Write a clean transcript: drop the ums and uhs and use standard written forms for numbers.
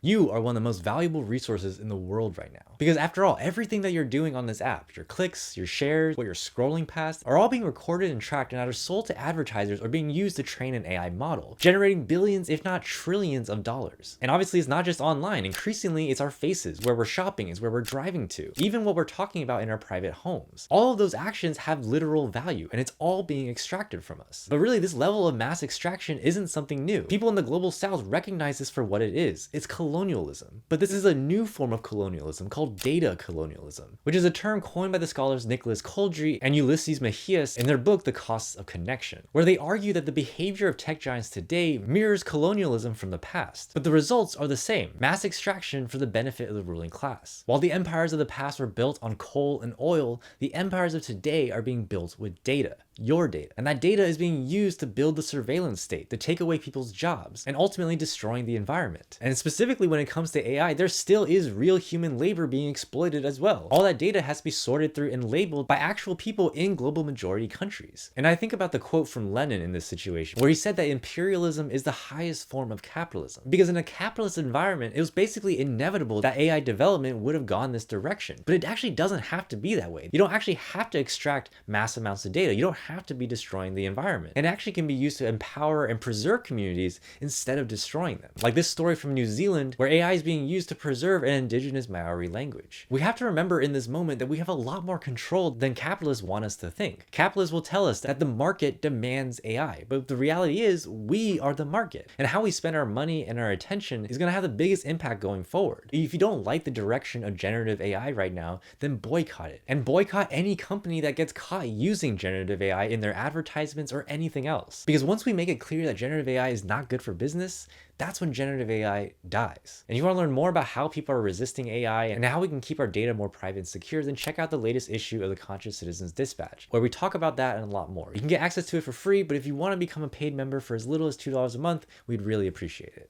You are one of the most valuable resources in the world right now. Because after all, everything that you're doing on this app, your clicks, your shares, what you're scrolling past, are all being recorded and tracked and either sold to advertisers or being used to train an AI model, generating billions, if not trillions of dollars. And obviously it's not just online. Increasingly, it's our faces, where we're shopping, is where we're driving to, even what we're talking about in our private homes. All of those actions have literal value, and it's all being extracted from us. But really, this level of mass extraction isn't something new. People in the global south recognize this for what it is. It's colonialism. But this is a new form of colonialism called data colonialism, which is a term coined by the scholars Nicholas Coldry and Ulysses Mejias in their book The Costs of Connection, where they argue that the behavior of tech giants today mirrors colonialism from the past, but the results are the same: mass extraction for the benefit of the ruling class. While the empires of the past were built on coal and oil, the empires of today are being built with data. Your data. And that data is being used to build the surveillance state, to take away people's jobs, and ultimately destroying the environment. And specifically when it comes to AI, there still is real human labor being exploited as well. All that data has to be sorted through and labeled by actual people in global majority countries. And I think about the quote from Lenin in this situation, where he said that imperialism is the highest form of capitalism. Because in a capitalist environment, it was basically inevitable that AI development would have gone this direction. But it actually doesn't have to be that way. You don't actually have to extract mass amounts of data. You don't have to be destroying the environment. It actually can be used to empower and preserve communities instead of destroying them. Like this story from New Zealand, where AI is being used to preserve an indigenous Maori language. We have to remember in this moment that we have a lot more control than capitalists want us to think. Capitalists will tell us that the market demands AI, but the reality is we are the market. And how we spend our money and our attention is going to have the biggest impact going forward. If you don't like the direction of generative AI right now, then boycott it. And boycott any company that gets caught using generative AI in their advertisements or anything else. Because once we make it clear that generative AI is not good for business, that's when generative AI dies. And if you want to learn more about how people are resisting AI and how we can keep our data more private and secure, then check out the latest issue of the Conscious Citizens Dispatch, where we talk about that and a lot more. You can get access to it for free, but if you want to become a paid member for as little as $2 a month, we'd really appreciate it.